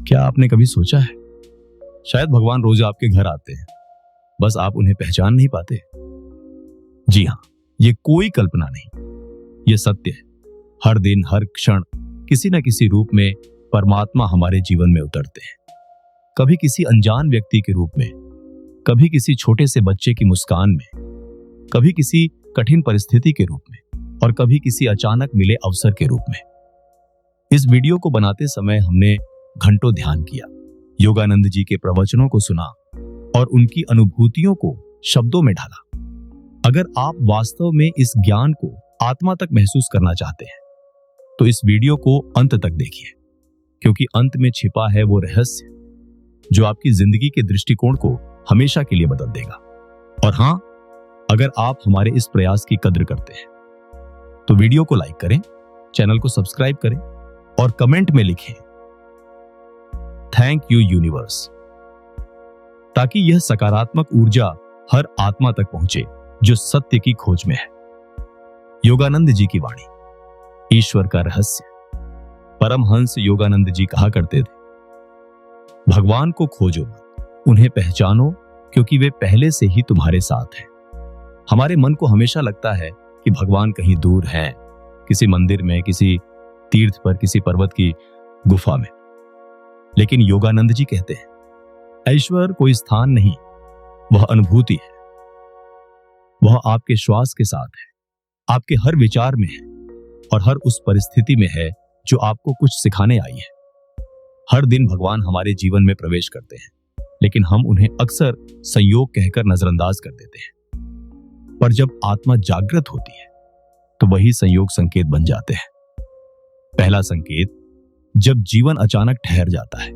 क्या आपने कभी सोचा है, शायद भगवान रोज आपके घर आते हैं, बस आप उन्हें पहचान नहीं पाते। जी हाँ, ये कोई कल्पना नहीं, ये सत्य है। हर दिन हर क्षण किसी न किसी रूप में परमात्मा हमारे जीवन में उतरते हैं। कभी किसी अनजान व्यक्ति के रूप में, कभी किसी छोटे से बच्चे की मुस्कान में, कभी किसी कठिन परिस्थिति के रूप में और कभी किसी अचानक मिले अवसर के रूप में। इस वीडियो को बनाते समय हमने घंटों ध्यान किया, योगानंद जी के प्रवचनों को सुना और उनकी अनुभूतियों को शब्दों में ढाला। अगर आप वास्तव में इस ज्ञान को आत्मा तक महसूस करना चाहते हैं तो इस वीडियो को अंत तक देखिए, क्योंकि अंत में छिपा है वो रहस्य जो आपकी जिंदगी के दृष्टिकोण को हमेशा के लिए बदल देगा। और हां, अगर आप हमारे इस प्रयास की कद्र करते हैं तो वीडियो को लाइक करें, चैनल को सब्सक्राइब करें और कमेंट में लिखें थैंक यू यूनिवर्स, ताकि यह सकारात्मक ऊर्जा हर आत्मा तक पहुंचे जो सत्य की खोज में है। योगानंद जी की वाणी, ईश्वर का रहस्य। परमहंस योगानंद जी कहा करते थे, भगवान को खोजो मत, उन्हें पहचानो, क्योंकि वे पहले से ही तुम्हारे साथ हैं। हमारे मन को हमेशा लगता है कि भगवान कहीं दूर हैं, किसी मंदिर में, किसी तीर्थ पर, किसी पर्वत की गुफा में। लेकिन योगानंद जी कहते हैं, ईश्वर कोई स्थान नहीं, वह अनुभूति है। वह आपके श्वास के साथ है, आपके हर विचार में है और हर उस परिस्थिति में है जो आपको कुछ सिखाने आई है। हर दिन भगवान हमारे जीवन में प्रवेश करते हैं, लेकिन हम उन्हें अक्सर संयोग कहकर नजरअंदाज कर देते हैं। पर जब आत्मा जागृत होती है तो वही संयोग संकेत बन जाते हैं। पहला संकेत, जब जीवन अचानक ठहर जाता है।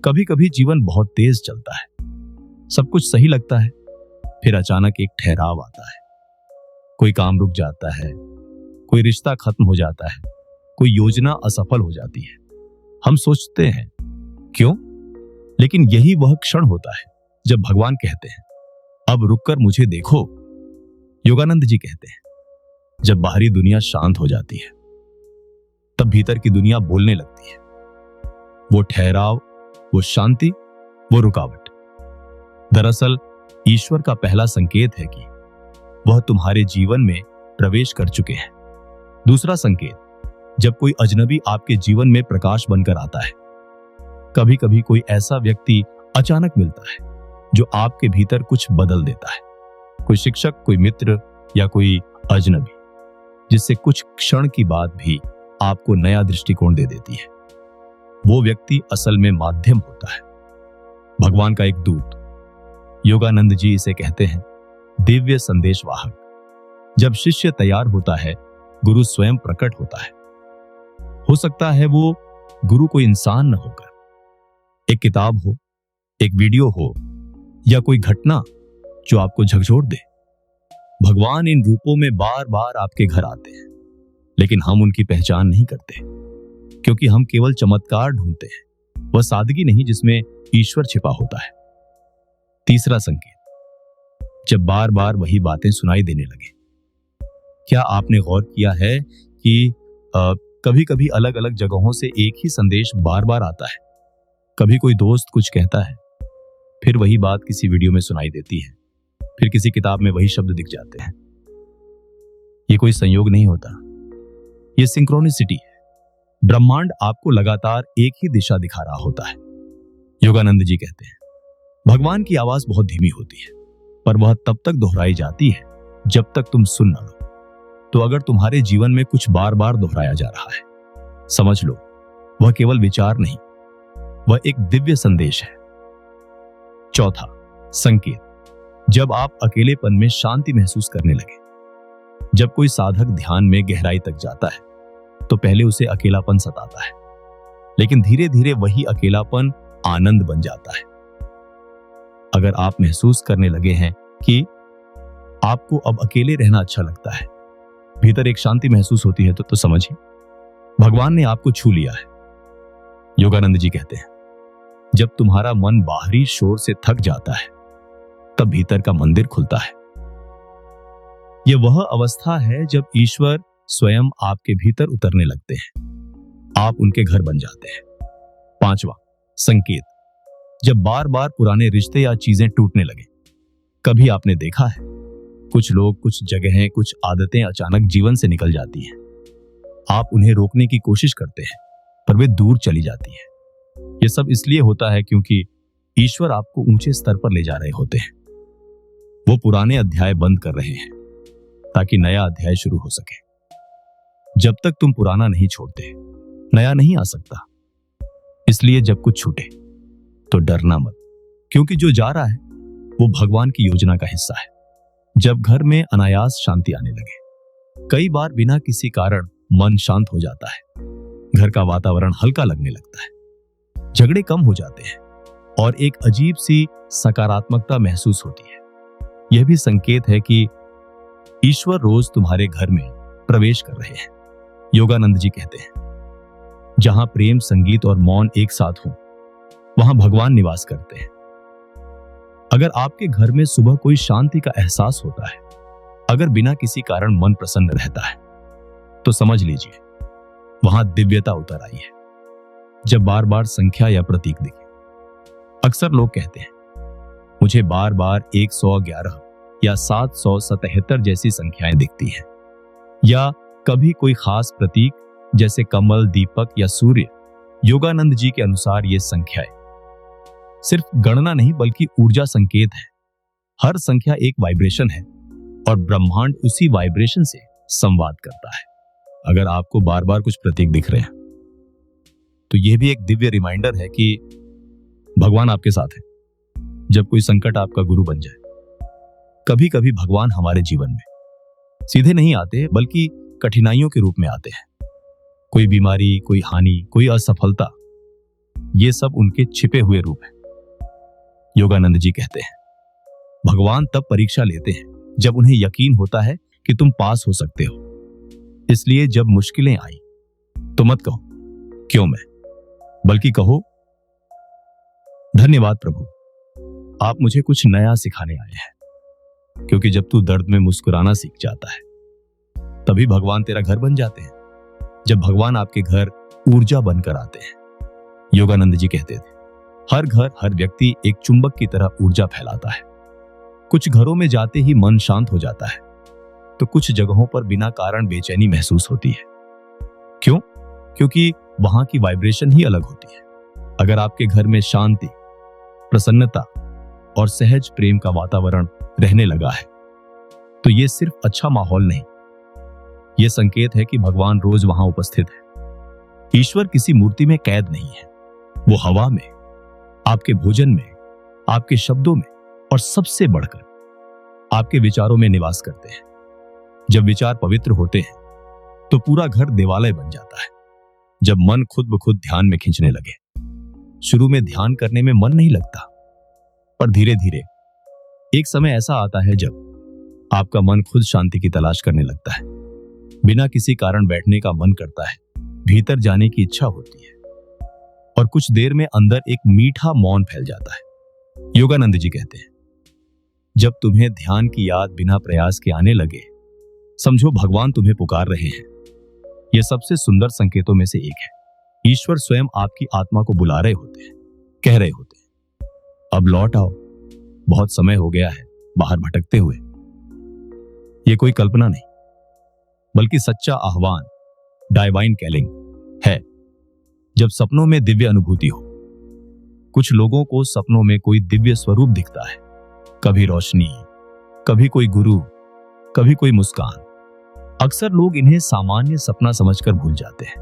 कभी कभी जीवन बहुत तेज चलता है, सब कुछ सही लगता है, फिर अचानक एक ठहराव आता है। कोई काम रुक जाता है, कोई रिश्ता खत्म हो जाता है, कोई योजना असफल हो जाती है। हम सोचते हैं क्यों, लेकिन यही वह क्षण होता है जब भगवान कहते हैं, अब रुककर मुझे देखो। योगानंद जी कहते हैं, जब बाहरी दुनिया शांत हो जाती है तब भीतर की दुनिया बोलने लगती है। वो ठहराव, वो शांति, वो रुकावट दरअसल ईश्वर का पहला संकेत है कि वह तुम्हारे जीवन में प्रवेश कर चुके हैं। दूसरा संकेत, जब कोई अजनबी आपके जीवन में प्रकाश बनकर आता है। कभी कभी कोई ऐसा व्यक्ति अचानक मिलता है जो आपके भीतर कुछ बदल देता है। कोई शिक्षक, कोई मित्र या कोई अजनबी, जिससे कुछ क्षण की बात भी आपको नया दृष्टिकोण दे देती है। वो व्यक्ति असल में माध्यम होता है, भगवान का एक दूत। योगानंद जी इसे कहते हैं दिव्य संदेश वाहक। जब शिष्य तैयार होता है, गुरु स्वयं प्रकट होता है। हो सकता है वो गुरु कोई इंसान न होकर, एक किताब हो, एक वीडियो हो या कोई घटना जो आपको झकझोर दे। भगवान इन रूपों में बार बार आपके घर आते हैं, लेकिन हम उनकी पहचान नहीं करते, क्योंकि हम केवल चमत्कार ढूंढते हैं, वह सादगी नहीं जिसमें ईश्वर छिपा होता है। तीसरा संकेत, जब बार बार वही बातें सुनाई देने लगे। क्या आपने गौर किया है कि कभी कभी अलग अलग जगहों से एक ही संदेश बार बार आता है। कभी कोई दोस्त कुछ कहता है, फिर वही बात किसी वीडियो में सुनाई देती है, फिर किसी किताब में वही शब्द दिख जाते हैं। ये कोई संयोग नहीं होता, ये सिंक्रोनिसिटी है। ब्रह्मांड आपको लगातार एक ही दिशा दिखा रहा होता है। योगानंद जी कहते हैं, भगवान की आवाज बहुत धीमी होती है, पर वह तब तक दोहराई जाती है जब तक तुम सुन न लो। तो अगर तुम्हारे जीवन में कुछ बार बार दोहराया जा रहा है, समझ लो वह केवल विचार नहीं, वह एक दिव्य संदेश है। चौथा संकेत, जब आप अकेलेपन में शांति महसूस करने लगे। जब कोई साधक ध्यान में गहराई तक जाता है तो पहले उसे अकेलापन सताता है, लेकिन धीरे धीरे वही अकेलापन आनंद बन जाता है। अगर आप महसूस करने लगे हैं कि आपको अब अकेले रहना अच्छा लगता है, भीतर एक शांति महसूस होती है, तो समझिए भगवान ने आपको छू लिया है। योगानंद जी कहते हैं, जब तुम्हारा मन बाहरी शोर से थक जाता है तब भीतर का मंदिर खुलता है। यह वह अवस्था है जब ईश्वर स्वयं आपके भीतर उतरने लगते हैं, आप उनके घर बन जाते हैं। पांचवा, संकेत, जब बार बार पुराने रिश्ते या चीजें टूटने लगे। कभी आपने देखा है कुछ लोग, कुछ जगहें, कुछ आदतें अचानक जीवन से निकल जाती हैं। आप उन्हें रोकने की कोशिश करते हैं पर वे दूर चली जाती हैं। यह सब इसलिए होता है क्योंकि ईश्वर आपको ऊंचे स्तर पर ले जा रहे होते हैं। वो पुराने अध्याय बंद कर रहे हैं ताकि नया अध्याय शुरू हो सके। जब तक तुम पुराना नहीं छोड़ते, नया नहीं आ सकता। इसलिए जब कुछ छूटे तो डरना मत, क्योंकि जो जा रहा है वो भगवान की योजना का हिस्सा है। जब घर में अनायास शांति आने लगे, कई बार बिना किसी कारण मन शांत हो जाता है, घर का वातावरण हल्का लगने लगता है, झगड़े कम हो जाते हैं और एक अजीब सी सकारात्मकता महसूस होती है। यह भी संकेत है कि ईश्वर रोज तुम्हारे घर में प्रवेश कर रहे हैं। योगानंद जी कहते हैं, जहां प्रेम, संगीत और मौन एक साथ हो, वहां भगवान निवास करते हैं। अगर आपके घर में सुबह कोई शांति का एहसास होता है, अगर बिना किसी कारण मन प्रसन्न रहता है, तो समझ लीजिए वहां दिव्यता उतर आई है। जब बार बार संख्या या प्रतीक दिखे, अक्सर लोग कहते हैं मुझे बार बार 111 या 777 जैसी संख्याएं दिखती हैं, या कभी कोई खास प्रतीक जैसे कमल, दीपक या सूर्य। योगानंद जी के अनुसार ये संख्याएं सिर्फ गणना नहीं बल्कि ऊर्जा संकेत है। हर संख्या एक वाइब्रेशन है और ब्रह्मांड उसी वाइब्रेशन से संवाद करता है। अगर आपको बार बार कुछ प्रतीक दिख रहे हैं तो यह भी एक दिव्य रिमाइंडर है कि भगवान आपके साथ है। जब कोई संकट आपका गुरु बन जाए, कभी कभी भगवान हमारे जीवन में सीधे नहीं आते बल्कि कठिनाइयों के रूप में आते हैं। कोई बीमारी, कोई हानि, कोई असफलता, ये सब उनके छिपे हुए रूप हैं। योगानंद जी कहते हैं, भगवान तब परीक्षा लेते हैं जब उन्हें यकीन होता है कि तुम पास हो सकते हो। इसलिए जब मुश्किलें आई तो मत कहो क्यों मैं, बल्कि कहो धन्यवाद प्रभु, आप मुझे कुछ नया सिखाने आए हैं। क्योंकि जब तू दर्द में मुस्कुराना सीख जाता है, तभी भगवान तेरा घर बन जाते हैं। जब भगवान आपके घर ऊर्जा बनकर आते हैं। योगानंद जी कहते थे, हर घर, हर व्यक्ति एक चुंबक की तरह ऊर्जा फैलाता है। कुछ घरों में जाते ही मन शांत हो जाता है, तो कुछ जगहों पर बिना कारण बेचैनी महसूस होती है। क्यों? क्योंकि वहां की वाइब्रेशन ही अलग होती है। अगर आपके घर में शांति, प्रसन्नता और सहज प्रेम का वातावरण रहने लगा है, तो यह सिर्फ अच्छा माहौल नहीं, यह संकेत है कि भगवान रोज वहां उपस्थित है। ईश्वर किसी मूर्ति में कैद नहीं है, वो हवा में, आपके भोजन में, आपके शब्दों में और सबसे बढ़कर आपके विचारों में निवास करते हैं। जब विचार पवित्र होते हैं तो पूरा घर देवालय बन जाता है। जब मन खुद ब खुद ध्यान में खींचने लगे, शुरू में ध्यान करने में मन नहीं लगता, पर धीरे धीरे एक समय ऐसा आता है जब आपका मन खुद शांति की तलाश करने लगता है। बिना किसी कारण बैठने का मन करता है, भीतर जाने की इच्छा होती है और कुछ देर में अंदर एक मीठा मौन फैल जाता है। योगानंद जी कहते हैं, जब तुम्हें ध्यान की याद बिना प्रयास के आने लगे, समझो भगवान तुम्हें पुकार रहे हैं। यह सबसे सुंदर संकेतों में से एक है। ईश्वर स्वयं आपकी आत्मा को बुला रहे होते हैं, कह रहे होते हैं, अब लौट आओ, बहुत समय हो गया है बाहर भटकते हुए। यह कोई कल्पना नहीं बल्कि सच्चा आह्वान, डाइवाइन कॉलिंग है। जब सपनों में दिव्य अनुभूति हो, कुछ लोगों को सपनों में कोई दिव्य स्वरूप दिखता है, कभी रोशनी, कभी कोई गुरु, कभी कोई मुस्कान। अक्सर लोग इन्हें सामान्य सपना समझकर भूल जाते हैं,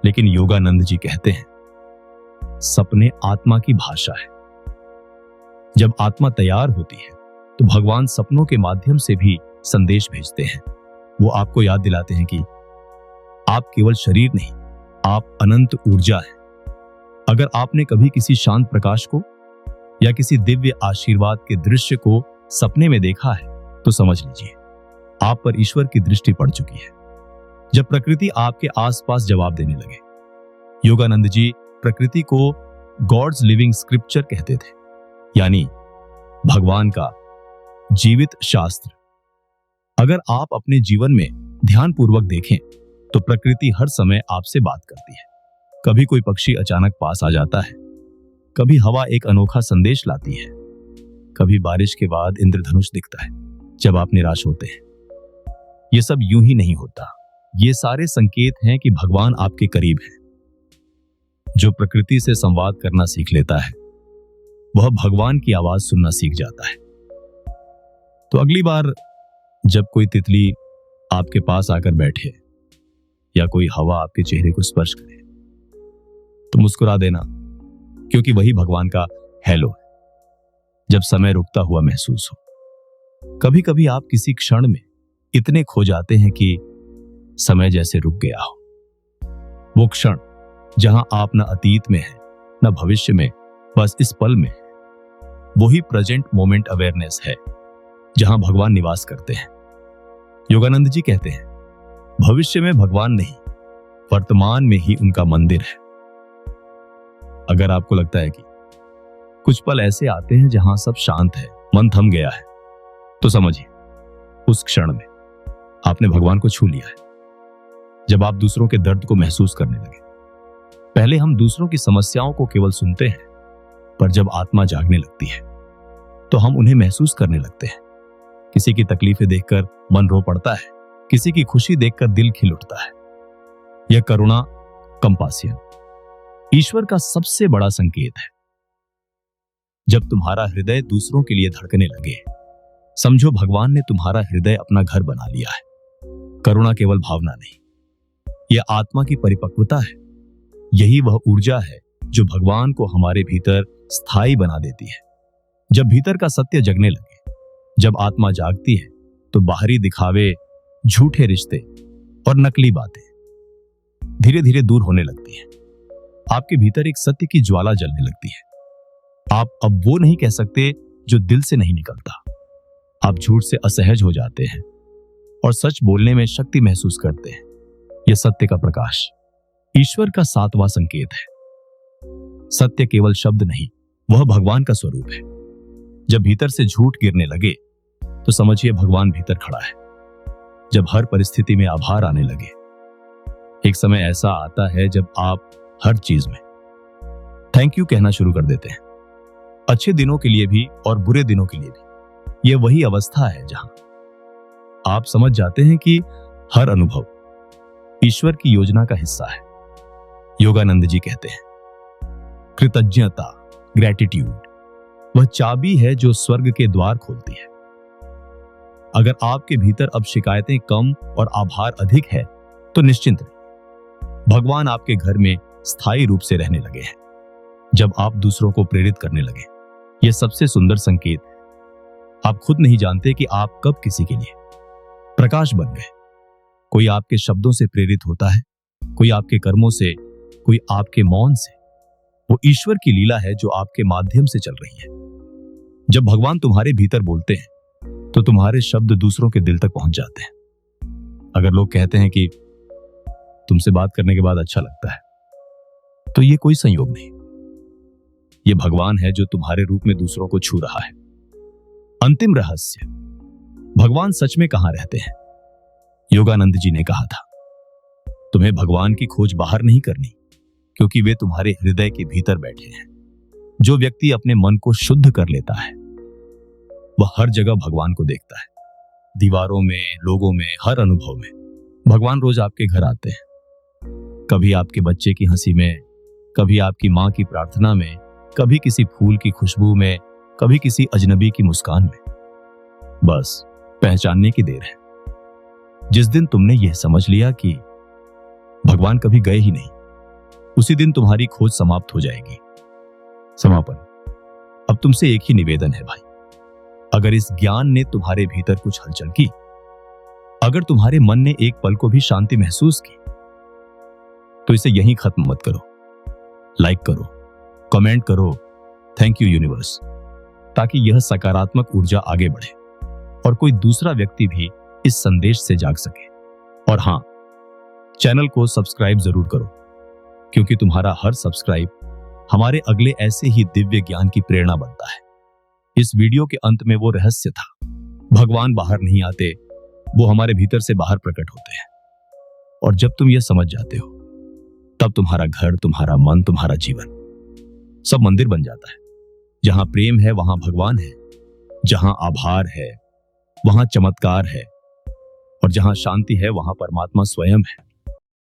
लेकिन योगानंद जी कहते हैं, सपने आत्मा की भाषा है। जब आत्मा तैयार होती है तो भगवान सपनों के माध्यम से भी संदेश भेजते हैं। वो आपको याद दिलाते हैं कि आप केवल शरीर नहीं, आप अनंत ऊर्जा हैं। अगर आपने कभी किसी शांत प्रकाश को या किसी दिव्य आशीर्वाद के दृश्य को सपने में देखा है, तो समझ लीजिए आप पर ईश्वर की दृष्टि पड़ चुकी है। जब प्रकृति आपके आसपास जवाब देने लगे, योगानंद जी प्रकृति को गॉड्स लिविंग स्क्रिप्चर कहते थे, यानी भगवान का जीवित शास्त्र। अगर आप अपने जीवन में ध्यानपूर्वक देखें तो प्रकृति हर समय आपसे बात करती है। कभी कोई पक्षी अचानक पास आ जाता है, कभी हवा एक अनोखा संदेश लाती है, कभी बारिश के बाद इंद्रधनुष दिखता है जब आप निराश होते हैं। ये सब यूं ही नहीं होता। ये सारे संकेत हैं कि भगवान आपके करीब है। जो प्रकृति से संवाद करना सीख लेता है वह भगवान की आवाज सुनना सीख जाता है। तो अगली बार जब कोई तितली आपके पास आकर बैठे या कोई हवा आपके चेहरे को स्पर्श करे तो मुस्कुरा देना, क्योंकि वही भगवान का हेलो है। जब समय रुकता हुआ महसूस हो, कभी कभी आप किसी क्षण में इतने खो जाते हैं कि समय जैसे रुक गया हो। वो क्षण जहां आप न अतीत में हैं न भविष्य में, बस इस पल में, वही प्रेजेंट मोमेंट अवेयरनेस है जहां भगवान निवास करते हैं। योगानंद जी कहते हैं, भविष्य में भगवान नहीं, वर्तमान में ही उनका मंदिर है। अगर आपको लगता है कि कुछ पल ऐसे आते हैं जहां सब शांत है, मन थम गया है, तो समझिए उस क्षण में आपने भगवान को छू लिया है। जब आप दूसरों के दर्द को महसूस करने लगे। पहले हम दूसरों की समस्याओं को केवल सुनते हैं, पर जब आत्मा जागने लगती है तो हम उन्हें महसूस करने लगते हैं। किसी की तकलीफें देखकर मन रो पड़ता है, किसी की खुशी देखकर दिल खिल उठता है। यह करुणा, कंपासियन, ईश्वर का सबसे बड़ा संकेत है। जब तुम्हारा हृदय दूसरों के लिए धड़कने लगे, समझो भगवान ने तुम्हारा हृदय अपना घर बना लिया है। करुणा केवल भावना नहीं, यह आत्मा की परिपक्वता है। यही वह ऊर्जा है जो भगवान को हमारे भीतर स्थायी बना देती है। जब भीतर का सत्य जगने लगे, जब आत्मा जागती है, तो बाहरी दिखावे, झूठे रिश्ते और नकली बातें धीरे धीरे दूर होने लगती हैं। आपके भीतर एक सत्य की ज्वाला जलने लगती है। आप अब वो नहीं कह सकते जो दिल से नहीं निकलता। आप झूठ से असहज हो जाते हैं और सच बोलने में शक्ति महसूस करते हैं। यह सत्य का प्रकाश, ईश्वर का 7वां संकेत है। सत्य केवल शब्द नहीं, वह भगवान का स्वरूप है। जब भीतर से झूठ गिरने लगे तो समझिए भगवान भीतर खड़ा है। जब हर परिस्थिति में आभार आने लगे, एक समय ऐसा आता है जब आप हर चीज में थैंक यू कहना शुरू कर देते हैं, अच्छे दिनों के लिए भी और बुरे दिनों के लिए भी। यह वही अवस्था है जहां आप समझ जाते हैं कि हर अनुभव ईश्वर की योजना का हिस्सा है। योगानंद जी कहते हैं, कृतज्ञता, ग्रेटिट्यूड, वह चाबी है जो स्वर्ग के द्वार खोलती है। अगर आपके भीतर अब शिकायतें कम और आभार अधिक है तो निश्चिंत रहिए, भगवान आपके घर में स्थायी रूप से रहने लगे हैं। जब आप दूसरों को प्रेरित करने लगे, यह सबसे सुंदर संकेत है। आप खुद नहीं जानते कि आप कब किसी के लिए प्रकाश बन गए। कोई आपके शब्दों से प्रेरित होता है, कोई आपके कर्मों से, कोई आपके मौन से। वो ईश्वर की लीला है जो आपके माध्यम से चल रही है। जब भगवान तुम्हारे भीतर बोलते हैं तो तुम्हारे शब्द दूसरों के दिल तक पहुंच जाते हैं। अगर लोग कहते हैं कि तुमसे बात करने के बाद अच्छा लगता है, तो ये कोई संयोग नहीं, ये भगवान है जो तुम्हारे रूप में दूसरों को छू रहा है। अंतिम रहस्य, भगवान सच में कहां रहते हैं? योगानंद जी ने कहा था, तुम्हें भगवान की खोज बाहर नहीं करनी, क्योंकि वे तुम्हारे हृदय के भीतर बैठे हैं। जो व्यक्ति अपने मन को शुद्ध कर लेता है वह हर जगह भगवान को देखता है। दीवारों में, लोगों में, हर अनुभव में भगवान रोज आपके घर आते हैं। कभी आपके बच्चे की हंसी में, कभी आपकी मां की प्रार्थना में, कभी किसी फूल की खुशबू में, कभी किसी अजनबी की मुस्कान में। बस पहचानने की देर है। जिस दिन तुमने यह समझ लिया कि भगवान कभी गए ही नहीं, उसी दिन तुम्हारी खोज समाप्त हो जाएगी। समापन। अब तुमसे एक ही निवेदन है भाई, अगर इस ज्ञान ने तुम्हारे भीतर कुछ हलचल की, अगर तुम्हारे मन ने एक पल को भी शांति महसूस की, तो इसे यहीं खत्म मत करो। लाइक करो, कमेंट करो, थैंक यू यूनिवर्स, ताकि यह सकारात्मक ऊर्जा आगे बढ़े और कोई दूसरा व्यक्ति भी इस संदेश से जाग सके। और हां, चैनल को सब्सक्राइब जरूर करो, क्योंकि तुम्हारा हर सब्सक्राइब हमारे अगले ऐसे ही दिव्य ज्ञान की प्रेरणा बनता है। इस वीडियो के अंत में वो रहस्य था, भगवान बाहर नहीं आते, वो हमारे भीतर से बाहर प्रकट होते हैं। और जब तुम यह समझ जाते हो, तब तुम्हारा घर, तुम्हारा मन, तुम्हारा जीवन सब मंदिर बन जाता है। जहां प्रेम है वहां भगवान है, जहां आभार है वहां चमत्कार है, और जहां शांति है वहां परमात्मा स्वयं है।